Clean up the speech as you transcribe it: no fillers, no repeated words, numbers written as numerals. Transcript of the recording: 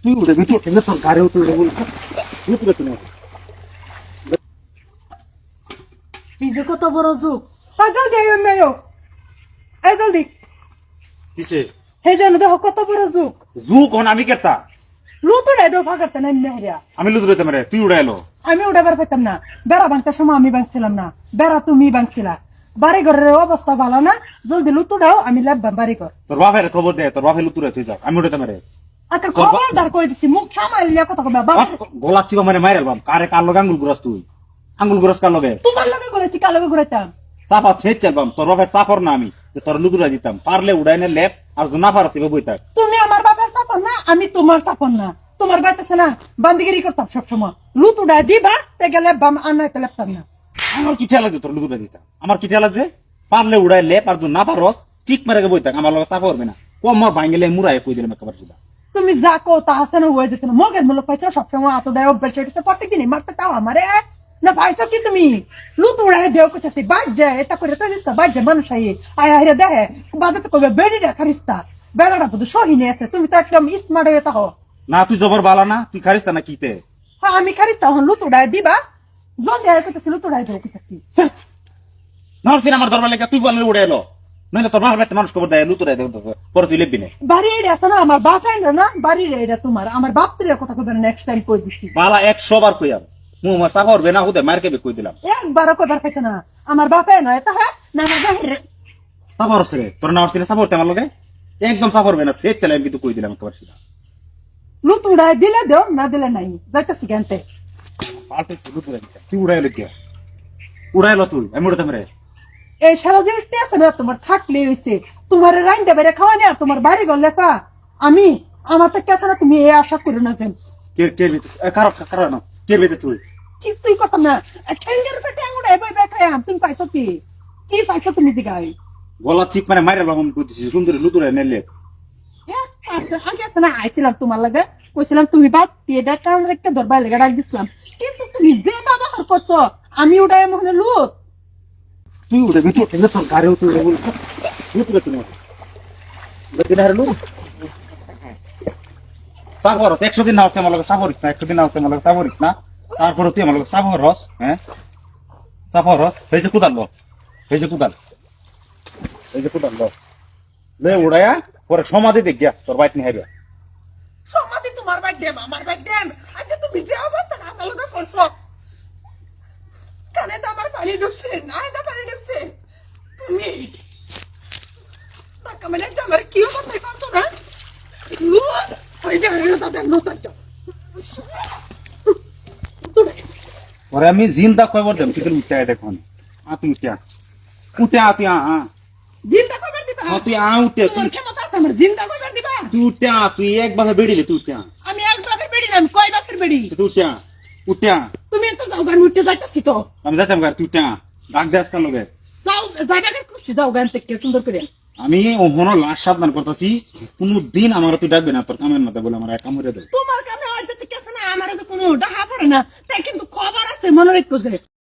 তুই উঠে ভিতর থেকে তোর গাড়ি উঠে বলছ ভিতরে তুমি পিজে কত বড় যুগ পাগল দিয়ে মেয়ো এই জলদি কিসে হে জানো দেখো কত বড় যুগ জুক হন আমি কেতা লুতু রে দো ফাগাতে না মেহরিয়া আমি লুদুরে মারে তুই উড়াইলো আমি উঠাবার পাইতাম না বেড়া ভাঙতার সময় আমি ভাঙছিলাম না বেড়া তুমি ভাঙছিলা বাড়ি ঘরের অবস্থা ভালো না জলদি লুতু দাও আমি লাভবাম বাড়ি ঘর তোর বাপের খবর দে তোর বাপে লুতুরে তুই যাও আমি উড়াইতে মারে আচ্ছা খবরদার কই দিছি মুখ সামাইলিয়া কথা কবে বাবা গলা চিবা মানে মাইরালবাম কারে কার লগে আঙ্গুল গুরাস তুই আঙ্গুল গুরাস কার লগে তোমার লগে করেছি কার লগে করেতাম চাপা ছেদ চালবাম তোর বাপের চাপর না আমি যে তোর লুদুরা দিতাম পারলে উড়াইনে লেপ আর না পারছি বই থাক তুমি আমার বাবার চাপন না আমি তোমার চাপন না তোমার বাইতেছে না বান্দিগিরি করতাম সবসময় লুতু ডাই দিবা তে গেলে বাম আনাইতে লেপতাম না আমার কি ঠেলা তোর লুদুরা দিতাম আমার কি ঠেলা যে পারলে উড়াই লেপ আর না পারস ঠিক মারে বই থাক আমার লগে চাপা করবে না কম ভাঙ্গিলে মুরাই কই দিলাম একেবারে সুদা তুমি যা কো তা হাসানো হয়ে যেত না মগের মূলক পাইছো সবসময় এত ডাই অভ্যাস হয়েছে প্রত্যেকদিনই মারতে তাও আমারে না পাইছো কি তুমি লুতু উড়াই দেও কইতাছি বাজ্যে এটা করে তো দিছ বাজ্যে মানুষ আয়া হিরে দেহে বাজাতে কইবে বেড়িটা খারিস্তা বেড়াটা বুঝো সহিনে আছে তুমি তো একদম স্মার্ট হয়ে তাহো না তুই জবর বালা না তুই খারিস না কিতে হ্যাঁ আমি খারিস্তা হন লুতু উড়াই দিবা যদি আয় কইতাছি লুতু উড়াই দেও কইতাছি নরসিন আমার দরবার লেগে তুই বললে উড়াইলো নইলে তোর বাপ মানুষ খবর দেয় লুতুরাই দেব পরে তুই লেবি না বাড়ি এড়ে আছে না আমার বাপ আইন না বাড়ির এটা তোমার আমার বাপ তুলে কথা কইবে নেক্সট টাইম কই দিছি বালা 100 বার কই আর মুহ চাপা করবে না হুদে মার কেবে কই দিলাম একবারও কইবার পাইছে না আমার বাপে নয় তা হ্যাঁ না আমার বাহিরে চাপা রসে রে তোর নরসিনে চাপা করতে আমার লগে একদম চাপা করবে না সেট চালাই কিন্তু কই দিলাম একেবারে সিধা লুত উড়াই দিলে দেও না দিলে নাই যাইতাছি গানতে পাল্টে লুতুরাই দিতা তুই উড়াইলো কি উড়াইলো তুই আমি উড়াতে মারে এই সারা যে আছে না তোমার থাকলে হইছে তোমার রাইন্দা বেড়ে খাওয়ানি আর তোমার বাড়ি গল লেখা আমি আমার তো কেথা না তুমি এই আশা করো না যেন কে কে কারো কারো না কে বেতে তুই কিছুই কথা না ঠেঙ্গের পেটে আঙুল এবার বেখায় তুমি পাইছো কি কি চাইছো তুমি দিগাই গলা চিপ মানে মাইরা লাগাম কইতেছি সুন্দর লুতুরাই নেলে আগে আছে না আইছিলাম তোমার লাগে কইছিলাম তুমি বাপ এটা টান রেখে দরবার লেগে ডাক দিছিলাম কিন্তু তুমি যে ব্যবহার করছো আমি ওটাই মনে লুত তুই উড়ে ভিতর থেকে তোর গাড়ি উঠে বলছ লুতুরে তুমি বেদিন হারে লু সাগর 100 দিন না হচ্ছে আমার লগে সাগরিক না 100 দিন না হচ্ছে আমার লগে সাগরিক না তারপরে তুই আমার লগে সাগর রস হ্যাঁ সাগর রস এই যে কুদাল লো এই যে কুদাল লো লে উড়ায়া পরে সমাধি দেখ গিয়া তোর বাইক নিয়ে হাইবে সমাধি তোমার বাইক দেব আমার বাইক দেব আজকে তুমি যে অবস্থা আমার লগে করছো কানে তো আমার পানি ঢুকছে না এটা পানি ঢুকছে তুমি টাকা মানে আমার কি অবস্থা করছো না লুট ওই যে তাদের লুটাচ্ছ পরে আমি জিন্দা কইবর দেম তুই উঠতে দেখুন তুই উঠে তুই জিন্দা কইবার দিবা তুই উঠে তোমার ক্ষমতা আছে আমার জিন্দা কইবার দিবা তুই উঠে তুই একবার বেড়িলে তুই উঠে আমি একবারে বেড়ি না আমি কয় বাপের বেড়ি তুই উঠে তুমি তো যাও গান উঠতে যাইতাছি তো আমি যাইতাম গার তুই ডাক দে আজকাল লগে যাও যাইবাগের খুশি যাও গান থেকে সুন্দর করে আমি ওহনো লাশ সাবধান করতেছি কোনদিন আমার তুই ডাকবে না তোর কামের মধ্যে বলে আমার কামড়ে দেবে তোমার কামে হয়তো ঠিক আছে না আমার কোনো ডাহা পড়ে না তাই কিন্তু খবর আছে মনে রেখো যে